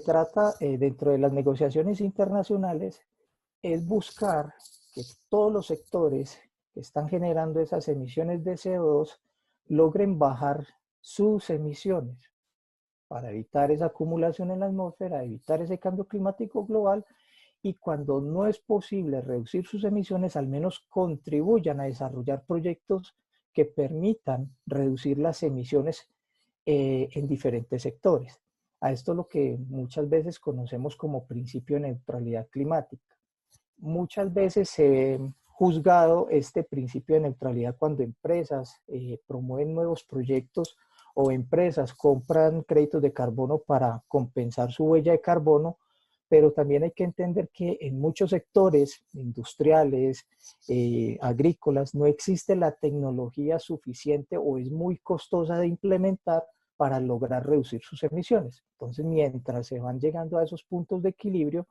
trata dentro de las negociaciones internacionales es buscar que todos los sectores que están generando esas emisiones de CO2 logren bajar sus emisiones para evitar esa acumulación en la atmósfera, evitar ese cambio climático global, y cuando no es posible reducir sus emisiones, al menos contribuyan a desarrollar proyectos que permitan reducir las emisiones en diferentes sectores. A esto lo que muchas veces conocemos como principio de neutralidad climática. Muchas veces se ve juzgado este principio de neutralidad cuando empresas promueven nuevos proyectos o empresas compran créditos de carbono para compensar su huella de carbono, pero también hay que entender que en muchos sectores industriales, agrícolas, no existe la tecnología suficiente o es muy costosa de implementar para lograr reducir sus emisiones. Entonces, mientras se van llegando a esos puntos de equilibrio,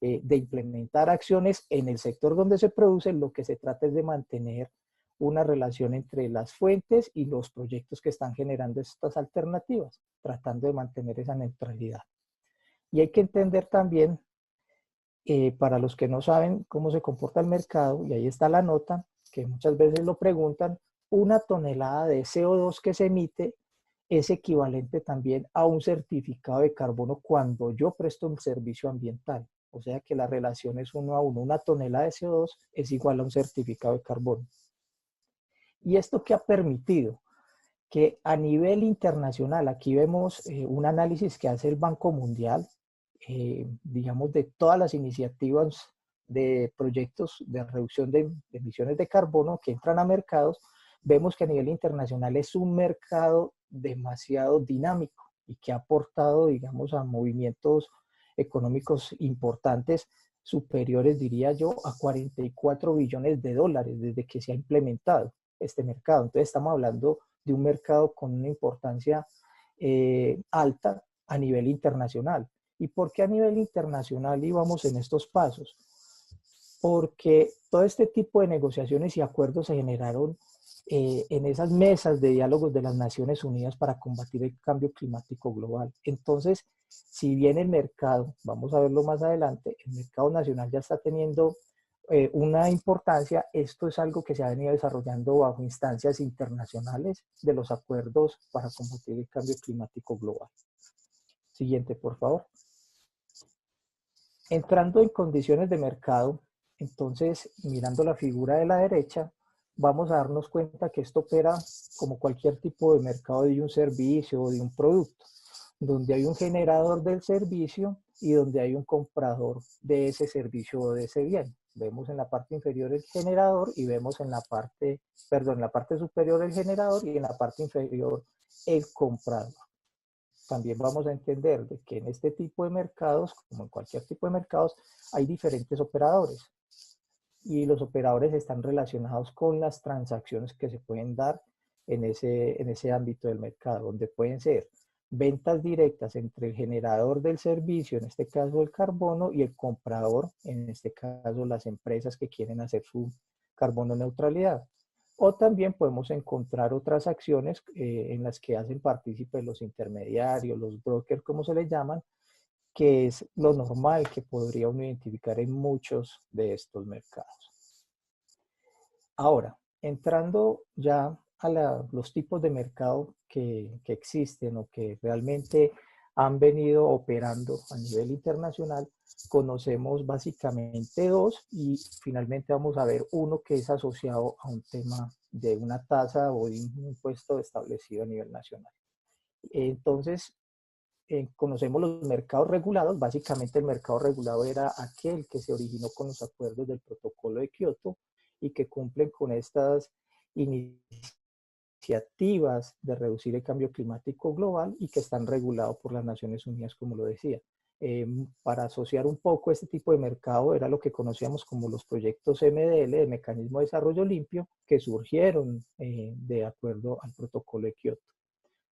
de implementar acciones en el sector donde se produce, lo que se trata es de mantener una relación entre las fuentes y los proyectos que están generando estas alternativas, tratando de mantener esa neutralidad. Y hay que entender también, para los que no saben cómo se comporta el mercado, y ahí está la nota, que muchas veces lo preguntan, una tonelada de CO2 que se emite es equivalente también a un certificado de carbono cuando yo presto un servicio ambiental. O sea que la relación es 1 a 1. Una tonelada de CO2 es igual a un certificado de carbono. ¿Y esto qué ha permitido? Que a nivel internacional, aquí vemos un análisis que hace el Banco Mundial, digamos, de todas las iniciativas de proyectos de reducción de emisiones de carbono que entran a mercados, vemos que a nivel internacional es un mercado demasiado dinámico y que ha aportado, digamos, a movimientos económicos importantes superiores, diría yo, a 44 billones de dólares desde que se ha implementado este mercado. Entonces estamos hablando de un mercado con una importancia alta a nivel internacional. ¿Y por qué a nivel internacional íbamos en estos pasos? Porque todo este tipo de negociaciones y acuerdos se generaron en esas mesas de diálogos de las Naciones Unidas para combatir el cambio climático global. Entonces, si bien el mercado, vamos a verlo más adelante, el mercado nacional ya está teniendo una importancia, esto es algo que se ha venido desarrollando bajo instancias internacionales de los acuerdos para combatir el cambio climático global. Siguiente, por favor. Entrando en condiciones de mercado, entonces, mirando la figura de la derecha, vamos a darnos cuenta que esto opera como cualquier tipo de mercado de un servicio o de un producto, donde hay un generador del servicio y donde hay un comprador de ese servicio o de ese bien. Vemos en la parte inferior el generador y vemos en la parte, perdón, en la parte superior el generador y en la parte inferior el comprador. También vamos a entender de que en este tipo de mercados, como en cualquier tipo de mercados, hay diferentes operadores. Y los operadores están relacionados con las transacciones que se pueden dar en ese ámbito del mercado, donde pueden ser ventas directas entre el generador del servicio, en este caso el carbono, y el comprador, en este caso las empresas que quieren hacer su carbono neutralidad. O también podemos encontrar otras acciones en las que hacen partícipes los intermediarios, los brokers, como se les llaman, que es lo normal que podría uno identificar en muchos de estos mercados. Ahora, entrando ya a los tipos de mercado que existen o que realmente han venido operando a nivel internacional, conocemos básicamente dos y finalmente vamos a ver uno que es asociado a un tema de una tasa o de un impuesto establecido a nivel nacional. Entonces, conocemos los mercados regulados. Básicamente el mercado regulado era aquel que se originó con los acuerdos del protocolo de Kioto y que cumplen con estas iniciativas de reducir el cambio climático global y que están regulados por las Naciones Unidas, como lo decía. Para asociar un poco este tipo de mercado era lo que conocíamos como los proyectos MDL, de Mecanismo de Desarrollo Limpio, que surgieron de acuerdo al protocolo de Kioto.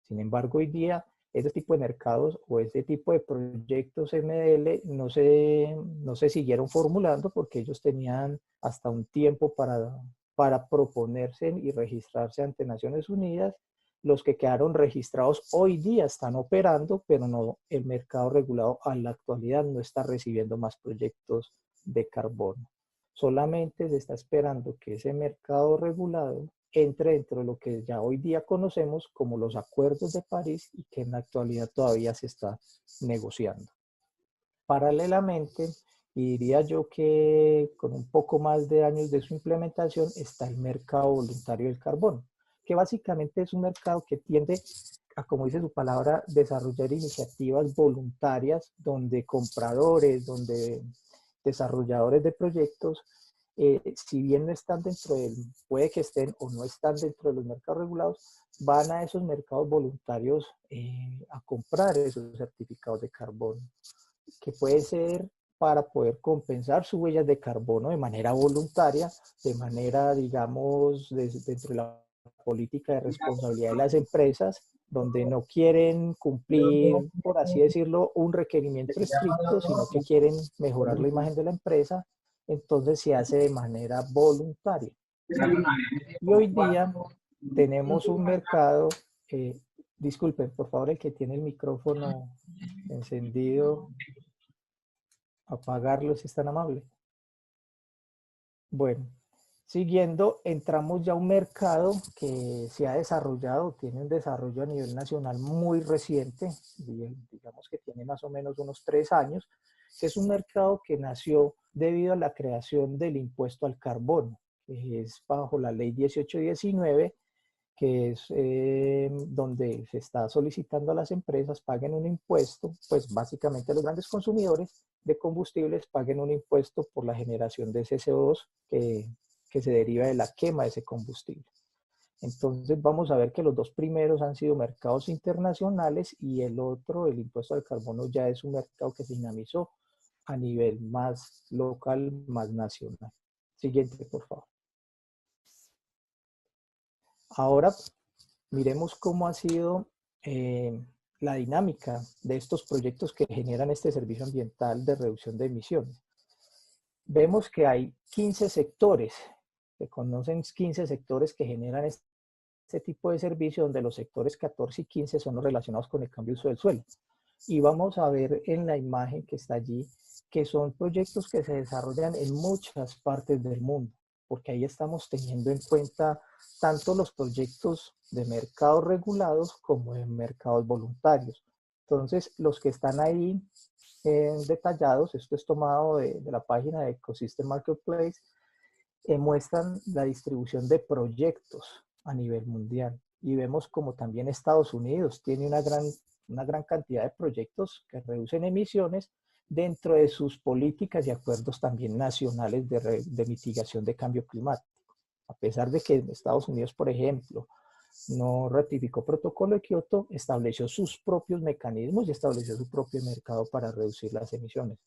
Sin embargo, hoy día ese tipo de mercados o ese tipo de proyectos MDL no se siguieron formulando porque ellos tenían hasta un tiempo para proponerse y registrarse ante Naciones Unidas Los que quedaron registrados hoy día están operando, pero no, el mercado regulado a la actualidad no está recibiendo más proyectos de carbono. Solamente se está esperando que ese mercado regulado entre dentro de lo que ya hoy día conocemos como los acuerdos de París y que en la actualidad todavía se está negociando. Paralelamente, y diría yo que con un poco más de años de su implementación está el mercado voluntario del carbono, que básicamente es un mercado que tiende a, como dice su palabra, desarrollar iniciativas voluntarias donde compradores, donde desarrolladores de proyectos, si bien no están dentro del, puede que estén o no están dentro de los mercados regulados, van a esos mercados voluntarios a comprar esos certificados de carbono, que puede ser para poder compensar sus huellas de carbono de manera voluntaria, de manera, digamos, dentro de la política de responsabilidad de las empresas, donde no quieren cumplir, por así decirlo, un requerimiento estricto, sino que quieren mejorar la imagen de la empresa, entonces se hace de manera voluntaria. Y hoy día tenemos un mercado, disculpen, por favor, el que tiene el micrófono encendido, apagarlo si es tan amable. Bueno, siguiendo, entramos ya a un mercado que se ha desarrollado, tiene un desarrollo a nivel nacional muy reciente, digamos que tiene más o menos unos 3 años, que es un mercado que nació debido a la creación del impuesto al carbono, que es bajo la ley 1819, que es donde se está solicitando a las empresas paguen un impuesto, pues básicamente los grandes consumidores de combustibles paguen un impuesto por la generación de ese CO2 que se deriva de la quema de ese combustible. Entonces vamos a ver que los dos primeros han sido mercados internacionales y el otro, el impuesto al carbono, ya es un mercado que se dinamizó a nivel más local, más nacional. Siguiente, por favor. Ahora miremos cómo ha sido la dinámica de estos proyectos que generan este servicio ambiental de reducción de emisiones. Vemos que hay 15 sectores, se conocen 15 sectores que generan este tipo de servicio, donde los sectores 14 y 15 son los relacionados con el cambio de uso del suelo. Y vamos a ver en la imagen que está allí que son proyectos que se desarrollan en muchas partes del mundo, porque ahí estamos teniendo en cuenta tanto los proyectos de mercados regulados como de mercados voluntarios. Entonces, los que están ahí detallados, esto es tomado de la página de Ecosystem Marketplace, muestran la distribución de proyectos a nivel mundial. Y vemos como también Estados Unidos tiene una gran cantidad de proyectos que reducen emisiones dentro de sus políticas y acuerdos también nacionales de mitigación de cambio climático. A pesar de que Estados Unidos, por ejemplo, no ratificó protocolo de Kioto, estableció sus propios mecanismos y estableció su propio mercado para reducir las emisiones.